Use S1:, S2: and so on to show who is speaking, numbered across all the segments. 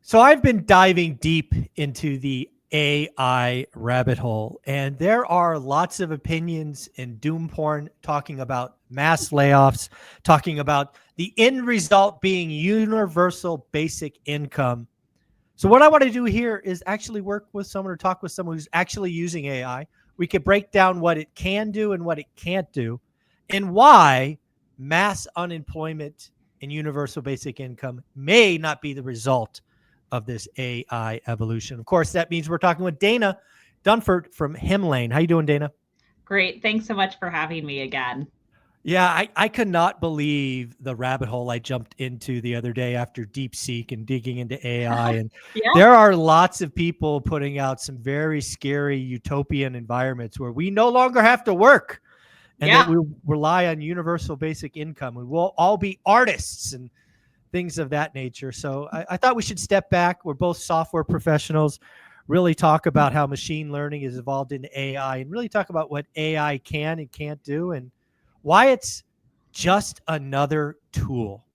S1: So I've been diving deep into the AI rabbit hole, and there are lots of opinions and doom porn talking about mass layoffs, talking about the end result being universal basic income. So what I want to do here is actually work with someone or talk with someone who's actually using AI. We could break down what it can do and what it can't do, and why mass unemployment and universal basic income may not be the result of this AI evolution. Of course, that means we're talking with Dana Dunford from Hemlane. How you doing, Dana?
S2: Great. Thanks so much for having me again.
S1: Yeah, I could not believe the rabbit hole I jumped into the other day after DeepSeek and digging into AI. And
S2: Yeah.
S1: there are lots of people putting out some very scary utopian environments where we no longer have to work and that
S2: Yeah.
S1: we rely on universal basic income. We will all be artists and things of that nature. So I thought we should step back. We're both software professionals, really talk about how machine learning is evolved into AI and really talk about what AI can and can't do and why it's just another tool.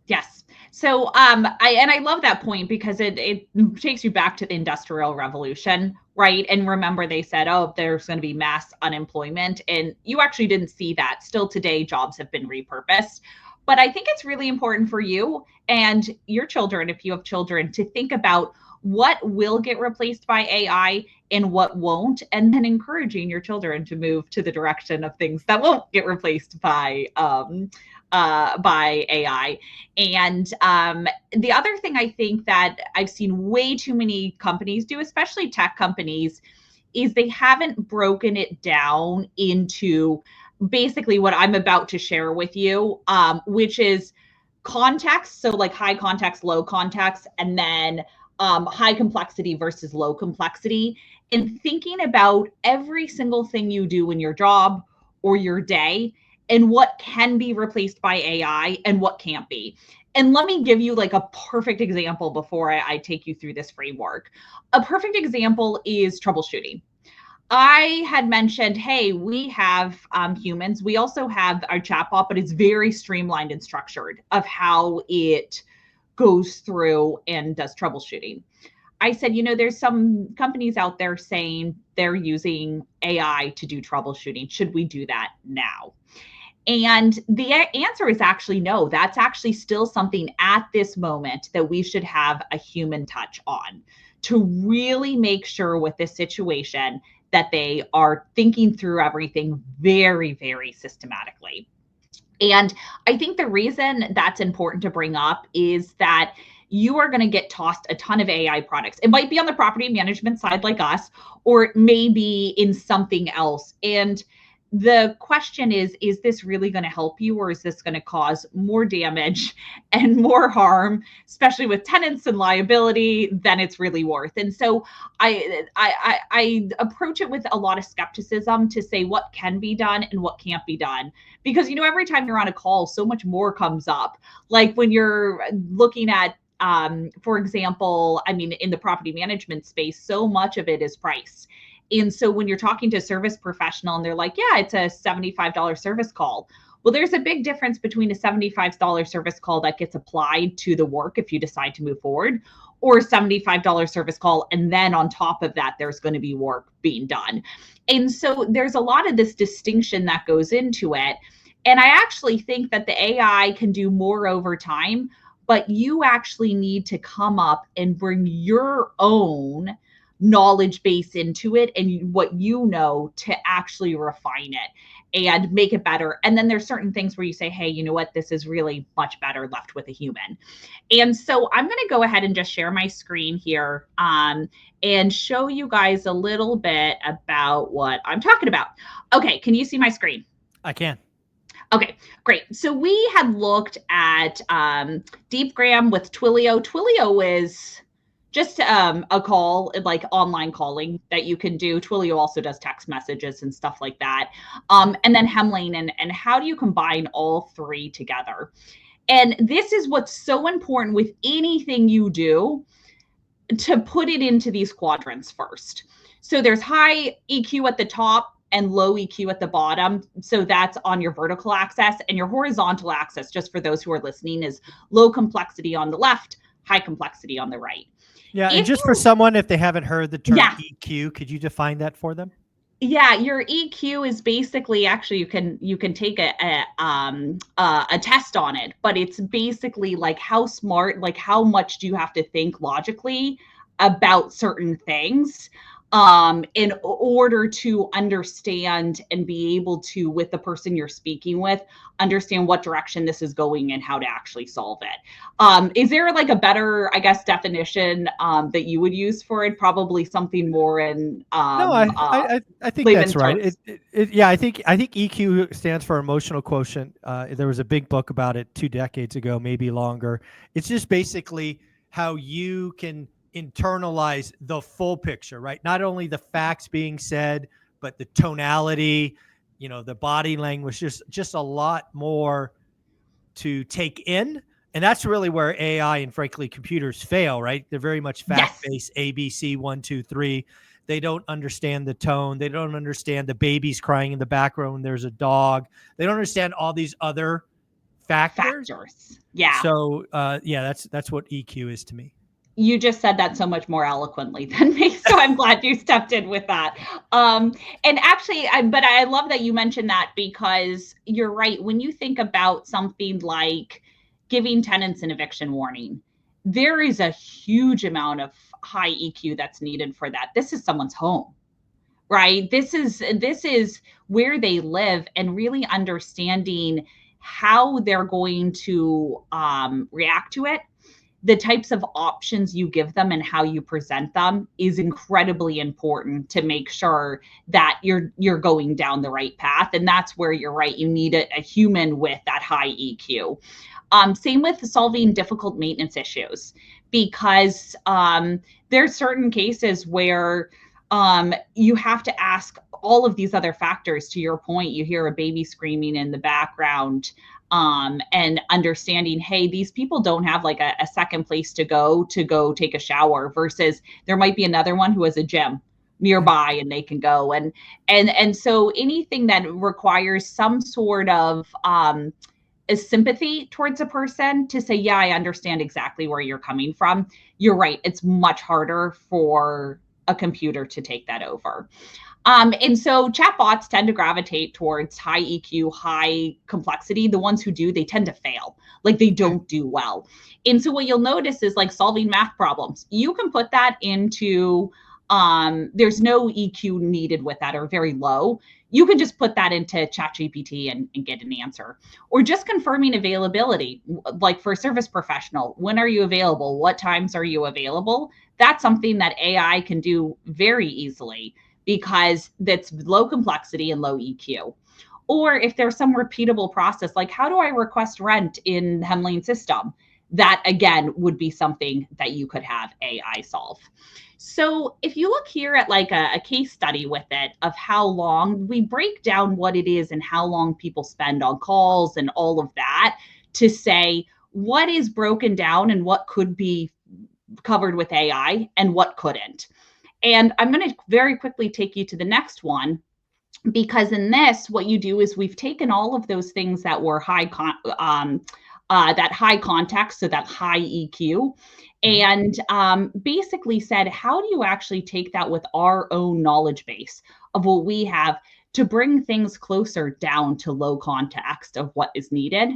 S2: Yes. So I love that point because it takes you back to the Industrial Revolution, right? And remember they said, oh, there's going to be mass unemployment. And you actually didn't see that. Still today, jobs have been repurposed. But I think it's really important for you and your children, if you have children, to think about what will get replaced by AI and what won't, and then encouraging your children to move to the direction of things that won't get replaced by AI. And the other thing I think that I've seen way too many companies do, especially tech companies, is they haven't broken it down into basically what I'm about to share with you, which is context. So, like high context, low context, and then high complexity versus low complexity, and thinking about every single thing you do in your job or your day and what can be replaced by AI and what can't be. And let me give you like a perfect example before I take you through this framework. A perfect example is troubleshooting. I had mentioned, hey, we have humans. We also have our chatbot, but it's very streamlined and structured of how it goes through and does troubleshooting. I said, there's some companies out there saying they're using AI to do troubleshooting. Should we do that now? And the answer is actually no. That's actually still something at this moment that we should have a human touch on to really make sure with this situation that they are thinking through everything very, very systematically. And I think the reason that's important to bring up is that you are going to get tossed a ton of AI products. It might be on the property management side, like us, or it may be in something else. And the question is this really going to help you, or is this going to cause more damage and more harm, especially with tenants and liability, than it's really worth? And so I approach it with a lot of skepticism to say what can be done and what can't be done, because every time you're on a call, so much more comes up. Like when you're looking at for example, I mean, in the property management space, so much of it is price. And so when you're talking to a service professional and they're like, yeah, it's a $75 service call. Well, there's a big difference between a $75 service call that gets applied to the work if you decide to move forward, or a $75 service call. And then on top of that, there's going to be work being done. And so there's a lot of this distinction that goes into it. And I actually think that the AI can do more over time, but you actually need to come up and bring your own knowledge base into it and what to actually refine it and make it better. And then there's certain things where you say, hey, you know what, this is really much better left with a human. And so I'm going to go ahead and just share my screen here and show you guys a little bit about what I'm talking about. Okay, can you see my screen?
S1: I can.
S2: Okay, great. So we had looked at DeepGram with Twilio. Twilio is just a call, like online calling that you can do. Twilio also does text messages and stuff like that. And then Hemlane, and how do you combine all three together? And this is what's so important with anything you do, to put it into these quadrants first. So there's high EQ at the top and low EQ at the bottom. So that's on your vertical axis, and your horizontal axis, just for those who are listening, is low complexity on the left, high complexity on the right.
S1: Yeah, and
S2: If
S1: just for
S2: you,
S1: someone, if they haven't heard the term
S2: yeah,
S1: EQ, could you define that for them?
S2: yeah, your EQ is basically, actually you can take a test on it, but it's basically like how smart, like how much do you have to think logically about certain things in order to understand and be able to, with the person you're speaking with, understand what direction this is going and how to actually solve it. Is there like a better, I guess, definition that you would use for it? Probably something more in
S1: No, I think that's
S2: layman's
S1: right.
S2: terms.
S1: Yeah, I think EQ stands for emotional quotient. There was a big book about it 2 decades ago, maybe longer. It's just basically how you can internalize the full picture, right? Not only the facts being said, but the tonality, the body language, just a lot more to take in. And that's really where AI and frankly computers fail, right? They're very much fact
S2: Yes,
S1: based, ABC, 1, 2, 3. They don't understand the tone. They don't understand the baby's crying in the background when there's a dog. They don't understand all these other factors.
S2: factors. Yeah.
S1: So yeah, that's what EQ is to me.
S2: You just said that so much more eloquently than me, so I'm glad you stepped in with that. And actually, but I love that you mentioned that, because you're right. When you think about something like giving tenants an eviction warning, there is a huge amount of high EQ that's needed for that. This is someone's home, right? This is where they live, and really understanding how they're going to react to it, the types of options you give them and how you present them is incredibly important to make sure that you're going down the right path. And that's where you're right, you need a human with that high EQ. Same with solving difficult maintenance issues, because there's certain cases where you have to ask all of these other factors. To your point, you hear a baby screaming in the background, and understanding, hey, these people don't have like a second place to go take a shower, versus there might be another one who has a gym nearby and they can go. And so anything that requires some sort of a sympathy towards a person, to say, yeah, I understand exactly where you're coming from, you're right, it's much harder for a computer to take that over. And so chatbots tend to gravitate towards high EQ, high complexity. The ones who do, they tend to fail. Like they don't do well. And so what you'll notice is like solving math problems. You can put that into, there's no EQ needed with that, or very low. You can just put that into ChatGPT and get an answer. Or just confirming availability, like for a service professional, when are you available? What times are you available? That's something that AI can do very easily, because that's low complexity and low EQ. Or if there's some repeatable process, like how do I request rent in the Hemlane system? That again would be something that you could have AI solve. So if you look here at like a case study with it, of how long we break down what it is and how long people spend on calls and all of that, to say what is broken down and what could be covered with AI and what couldn't. And I'm going to very quickly take you to the next one, because in this, what you do is we've taken all of those things that were that high context, so that high EQ, and basically said, how do you actually take that with our own knowledge base of what we have, to bring things closer down to low context of what is needed?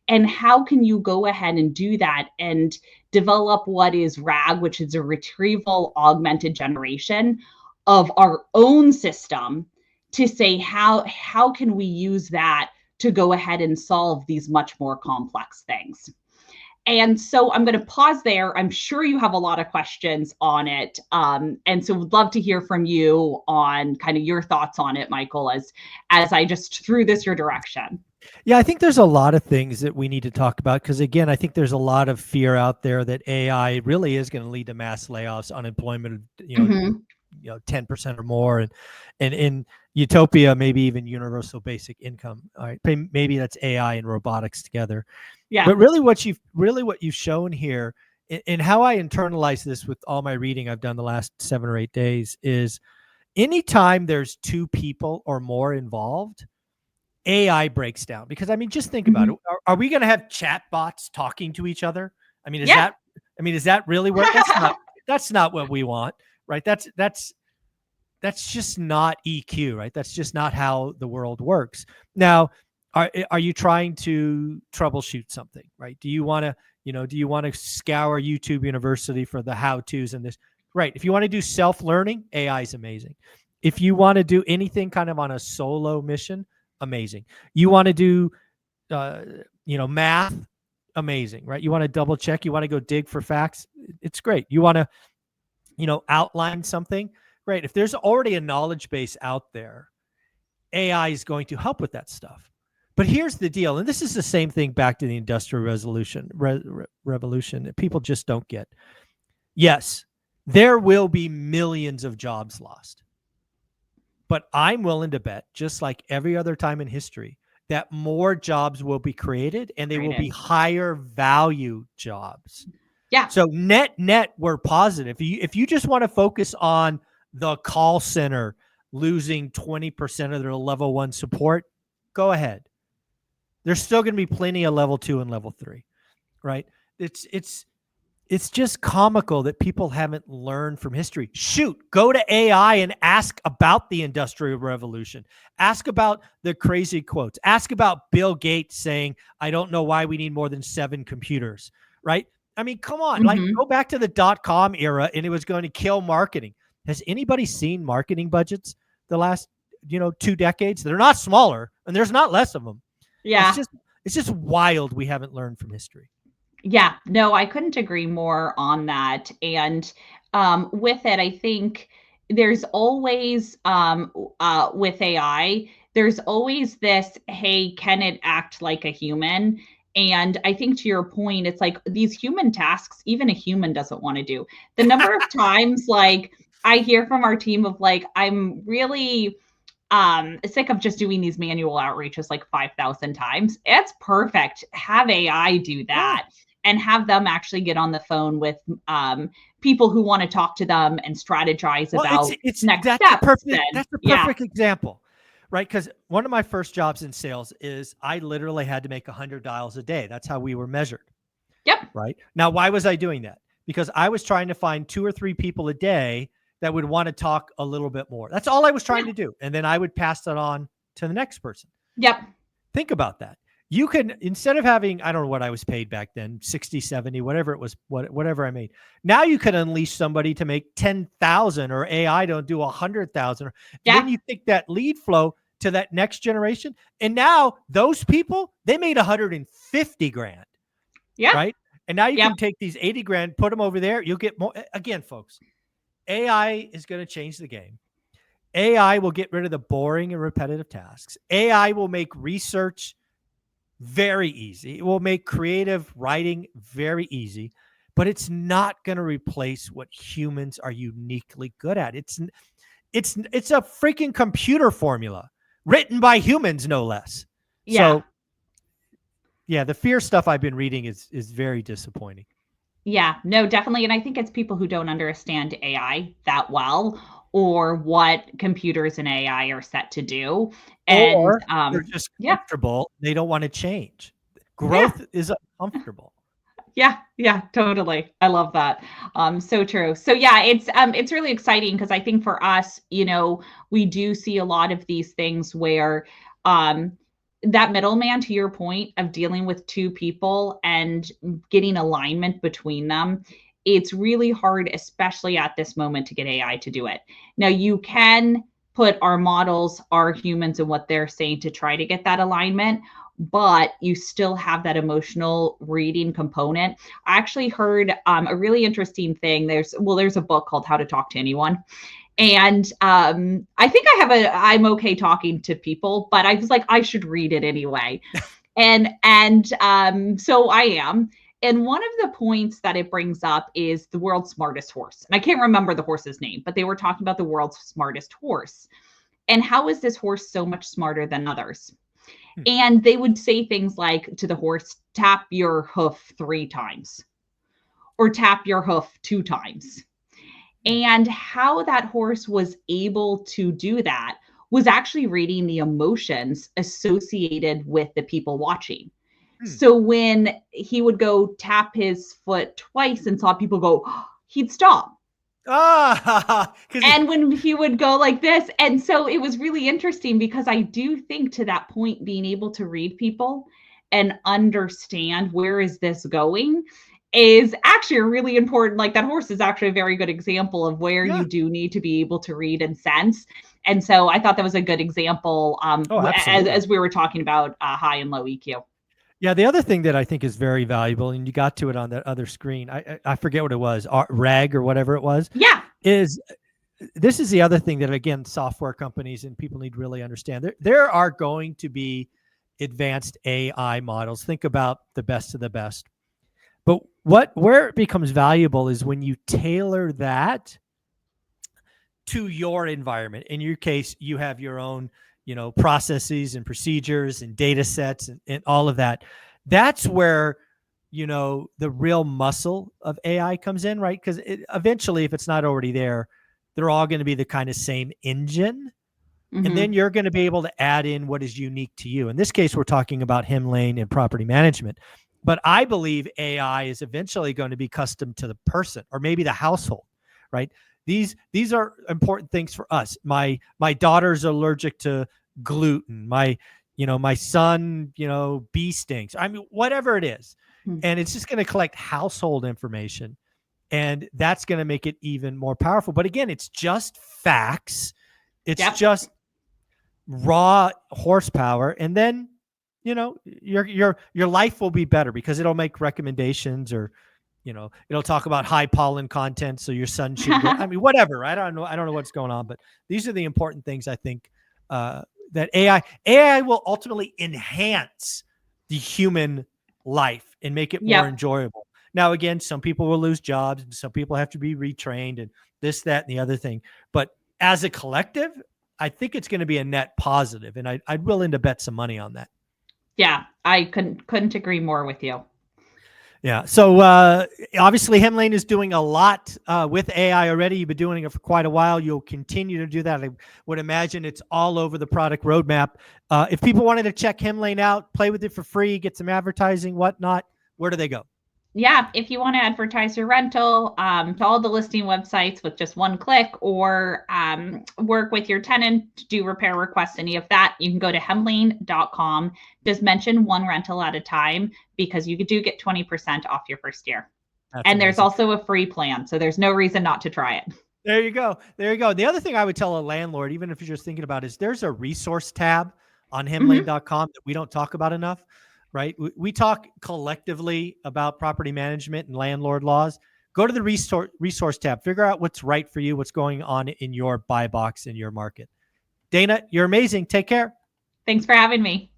S2: And how can you go ahead and do that and develop what is RAG, which is a retrieval augmented generation of our own system, to say how can we use that to go ahead and solve these much more complex things. And so I'm going to pause there. I'm sure you have a lot of questions on it. And so would love to hear from you on kind of your thoughts on it, Michael, as I just threw this your direction.
S1: Yeah, I think there's a lot of things that we need to talk about, because again, I think there's a lot of fear out there that AI really is going to lead to mass layoffs, unemployment,
S2: Mm-hmm.
S1: 10% or more, and in utopia, maybe even universal basic income. All right, maybe that's AI and robotics together.
S2: Yeah.
S1: But really, what you've shown here, and how I internalize this with all my reading I've done the last 7 or 8 days, is anytime there's two people or more involved, AI breaks down. Because I mean, just think about
S2: Mm-hmm.
S1: it. Are we going to have chat bots talking to each other? I mean, is
S2: Yeah.
S1: that I mean, is that really what that's not what we want, right? That's just not EQ, right? That's just not how the world works. Now, are you trying to troubleshoot something, right? Do you want to, do you want to scour YouTube University for the how-tos and this? Right. If you want to do self-learning, AI is amazing. If you want to do anything kind of on a solo mission, amazing. You want to do math, amazing, right? You want to double check, you want to go dig for facts, it's great. You want to, outline something, great. If there's already a knowledge base out there, AI is going to help with that stuff. But here's the deal, and this is the same thing back to the Industrial Revolution that people just don't get. Yes, there will be millions of jobs lost. But I'm willing to bet, just like every other time in history, that more jobs will be created, and they will be higher value jobs.
S2: Yeah.
S1: So net, we're positive. If you just want to focus on the call center losing 20% of their level 1 support, go ahead. There's still going to be plenty of level 2 and level 3, right? It's just comical that people haven't learned from history. Shoot, go to AI and ask about the Industrial Revolution. Ask about the crazy quotes. Ask about Bill Gates saying, I don't know why we need more than 7 computers, right? I mean, come on, like go back to the .com era and it was going to kill marketing. Has anybody seen marketing budgets the last, 2 decades? They're not smaller and there's not less of them.
S2: Yeah.
S1: It's just wild we haven't learned from history.
S2: Yeah, no, I couldn't agree more on that. And with it, I think there's always, with AI, there's always this, hey, can it act like a human? And I think to your point, it's like these human tasks, even a human doesn't want to do. The number of times, like, I hear from our team of like, I'm really sick of just doing these manual outreaches like 5,000 times. It's perfect. Have AI do that. Yeah. And have them actually get on the phone with people who want to talk to them and strategize about next steps.
S1: That's a perfect example, right? Because one of my first jobs in sales is I literally had to make 100 dials a day. That's how we were measured.
S2: Yep.
S1: Right. Now, why was I doing that? Because I was trying to find 2 or 3 people a day that would want to talk a little bit more. That's all I was trying to do. And then I would pass that on to the next person.
S2: Yep.
S1: Think about that. You can, instead of having, I don't know what I was paid back then, 60, 70, whatever it was, whatever I made. Now you can unleash somebody to make 10,000 or AI to do 100,000. Yeah. Then you take that lead flow to that next generation. And now those people, they made 150 grand.
S2: Yeah.
S1: Right. And now you can take these 80 grand, put them over there. You'll get more. Again, folks, AI is going to change the game. AI will get rid of the boring and repetitive tasks. AI will make research very easy. It will make creative writing very easy, but it's not going to replace what humans are uniquely good at. It's a freaking computer formula written by humans, no less.
S2: Yeah.
S1: So, yeah, the fear stuff I've been reading is very disappointing.
S2: Yeah, no, definitely. And I think it's people who don't understand AI that well or what computers and AI are set to do. And
S1: or they're just comfortable. Yeah. They don't want to change. Growth is uncomfortable.
S2: Yeah, totally. I love that. So true. So yeah, it's really exciting because I think for us, we do see a lot of these things where that middleman, to your point of dealing with 2 people and getting alignment between them, it's really hard, especially at this moment, to get AI to do it. Now, you can put our models, our humans, and what they're saying to try to get that alignment, but you still have that emotional reading component. I actually heard a really interesting thing. There's a book called How to Talk to Anyone. And I think I'm okay talking to people, but I was like, I should read it anyway. and so I am. And one of the points that it brings up is the world's smartest horse. And I can't remember the horse's name, but they were talking about the world's smartest horse. And how is this horse so much smarter than others? And they would say things like to the horse, tap your hoof 3 times or tap your hoof 2 times. And how that horse was able to do that was actually reading the emotions associated with the people watching.
S1: Hmm.
S2: So when he would go tap his foot twice and saw people go, he'd stop.
S1: Because
S2: And when he would go like this, and so it was really interesting because I do think to that point, being able to read people and understand where is this going is actually a really important, like that horse is actually a very good example of where
S1: yeah.
S2: you do need to be able to read and sense. And so I thought that was a good example
S1: Oh,
S2: as,
S1: absolutely.
S2: as we were talking about high and low EQ.
S1: Yeah, the other thing that I think is very valuable, and you got to it on that other screen, I forget what it was, RAG or whatever it was,
S2: Yeah.
S1: is this is the other thing that, again, software companies and people need to really understand. There are going to be advanced AI models. Think about the best of the best. But where it becomes valuable is when you tailor that to your environment. In your case, you have your own, processes and procedures and data sets and all of that. That's where, the real muscle of AI comes in, right? Because eventually, if it's not already there, they're all going to be the kind of same engine. And then
S2: Mm-hmm.
S1: you're going to be able to add in what is unique to you. In this case, we're talking about him lane and property management. But I believe AI is eventually going to be custom to the person or maybe the household, right? These are important things for us. My daughter's allergic to gluten. My son, bee stings. I mean, whatever it is. And it's just going to collect household information. And that's going to make it even more powerful. But again, it's just facts. It's
S2: Yep.
S1: just raw horsepower, and then your life will be better because it'll make recommendations, or it'll talk about high pollen content, so your son should go. I mean, whatever. I don't know what's going on, but these are the important things I think, that AI will ultimately enhance the human life and make it more
S2: Yep.
S1: enjoyable. Now, again, some people will lose jobs, and some people have to be retrained, and this, that, and the other thing. But as a collective, I think it's going to be a net positive, and I'd willing to bet some money on that.
S2: Yeah. I couldn't agree more with you.
S1: Yeah. So obviously, Hemlane is doing a lot with AI already. You've been doing it for quite a while. You'll continue to do that. I would imagine it's all over the product roadmap. If people wanted to check Hemlane out, play with it for free, get some advertising, whatnot, where do they go?
S2: Yeah, if you want to advertise your rental to all the listing websites with just one click, or work with your tenant to do repair requests, any of that, you can go to hemlane.com. Just mention one rental at a time because you do get 20% off your first year.
S1: That's
S2: And there's
S1: amazing.
S2: also a free plan. So there's no reason not to try it.
S1: There you go. There you go. The other thing I would tell a landlord, even if you're just thinking about it, is there's a resource tab on
S2: Mm-hmm.
S1: hemlane.com that we don't talk about enough, right? We talk collectively about property management and landlord laws. Go to the resource tab, figure out what's right for you, what's going on in your buy box in your market. Dana, you're amazing. Take care.
S2: Thanks for having me.